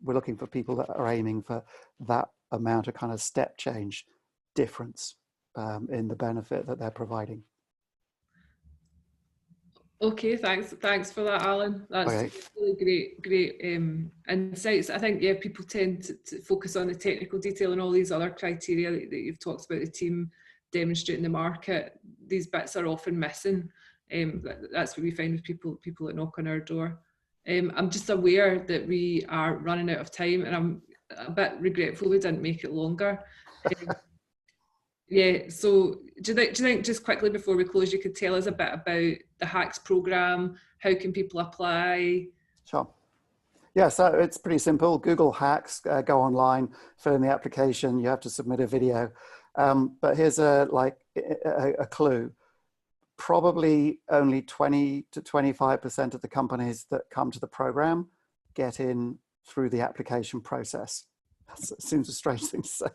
we're looking for people that are aiming for that amount of kind of step change difference in the benefit that they're providing. Okay, thanks for that, Alan. That's okay. really great insights. I think, yeah, people tend to focus on the technical detail and all these other criteria that you've talked about, the team demonstrating the market. These bits are often missing. That's what we find with people that knock on our door. I'm just aware that we are running out of time, and I'm a bit regretful we didn't make it longer. Yeah, so do you think just quickly before we close, you could tell us a bit about the HAX program? How can people apply? Sure. Yeah, so it's pretty simple. Google HAX, go online, fill in the application. You have to submit a video. But here's a clue. Probably only 20 to 25% of the companies that come to the program get in through the application process. That seems a strange thing to say.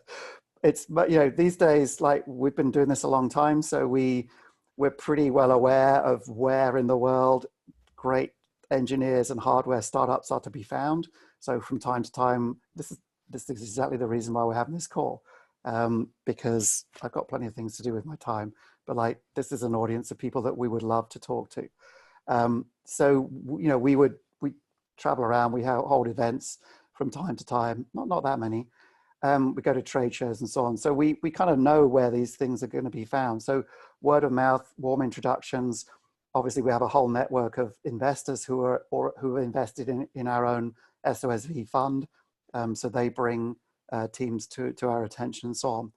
But these days, like, we've been doing this a long time, so we're pretty well aware of where in the world great engineers and hardware startups are to be found. So from time to time, this is exactly the reason why we're having this call, because I've got plenty of things to do with my time. But this is an audience of people that we would love to talk to. So we travel around, we hold events from time to time, not that many. We go to trade shows and so on. So we kind of know where these things are going to be found. So word of mouth, warm introductions. Obviously, we have a whole network of investors who are invested in our own SOSV fund. So they bring teams to our attention and so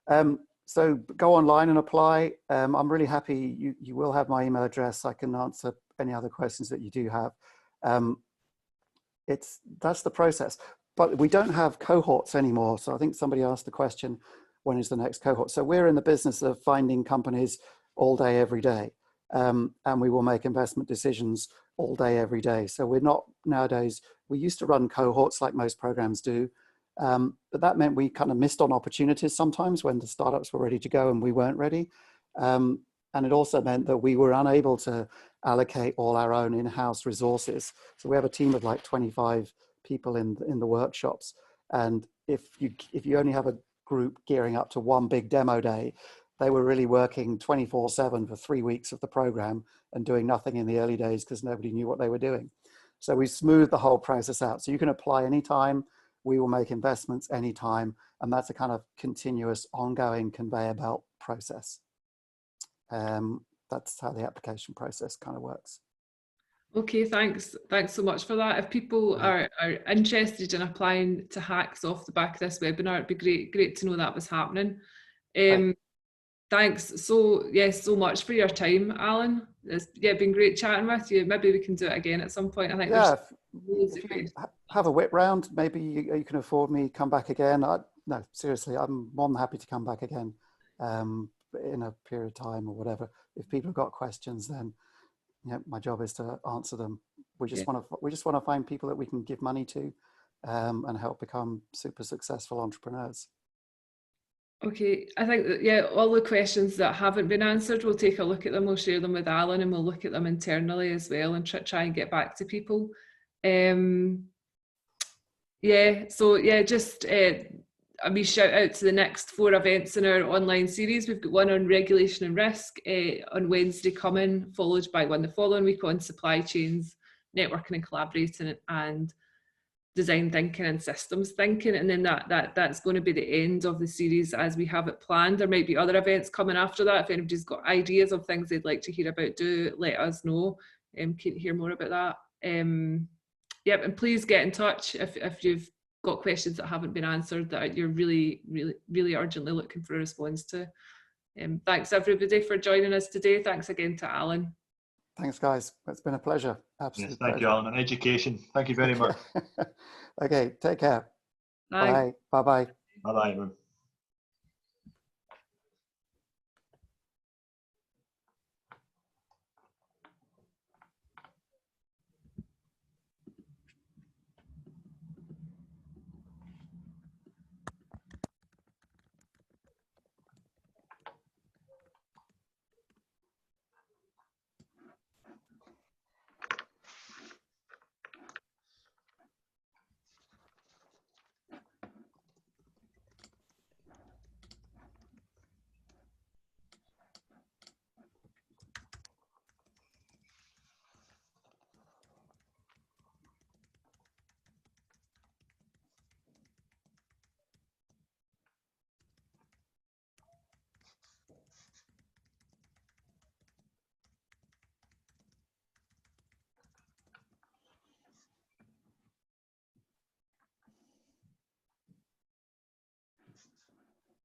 on. So go online and apply. I'm really happy. You will have my email address. I can answer any other questions that you do have. That's the process. But we don't have cohorts anymore. So I think somebody asked the question, when is the next cohort? So we're in the business of finding companies all day, every day. And we will make investment decisions all day, every day. So we're not nowadays, we used to run cohorts like most programs do. But that meant we kind of missed on opportunities sometimes when the startups were ready to go and we weren't ready. And it also meant that we were unable to allocate all our own in-house resources. So we have a team of like 25 people in the workshops, and if you only have a group gearing up to one big demo day, they were really working 24/7 for 3 weeks of the program and doing nothing in the early days because nobody knew what they were doing. So we smoothed the whole process out. So you can apply anytime, we will make investments anytime, and that's a kind of continuous, ongoing conveyor belt process. That's how the application process kind of works. Okay, thanks so much for that. If people are interested in applying to HAX off the back of this webinar, it'd be great to know that was happening. Thanks so much for your time, Alan. It's been great chatting with you. Maybe we can do it again at some point. I think if you have a whip round, maybe you can afford me come back again. No, seriously, I'm more than happy to come back again in a period of time or whatever. If people have got questions, then my job is to answer them. We just want to find people that we can give money to and help become super successful entrepreneurs. Okay, I think that, all the questions that haven't been answered, we'll take a look at them, we'll share them with Alan, and we'll look at them internally as well and try and get back to people. Just a wee shout out to the next 4 events in our online series. We've got one on regulation and risk on Wednesday coming, followed by one the following week on supply chains, networking and collaborating, and design thinking and systems thinking. And then that's going to be the end of the series as we have it planned. There might be other events coming after that. If anybody's got ideas of things they'd like to hear about, do let us know. Can hear more about that. Yep, and please get in touch if you've got questions that haven't been answered that you're really urgently looking for a response to. Thanks everybody for joining us today. Thanks again to Alan. Thanks, guys. It's been a pleasure. Absolute Yes, thank pleasure. you, Alan, and education. Thank you very much. Okay, take care. Bye. Bye. Bye-bye. Bye-bye, everyone.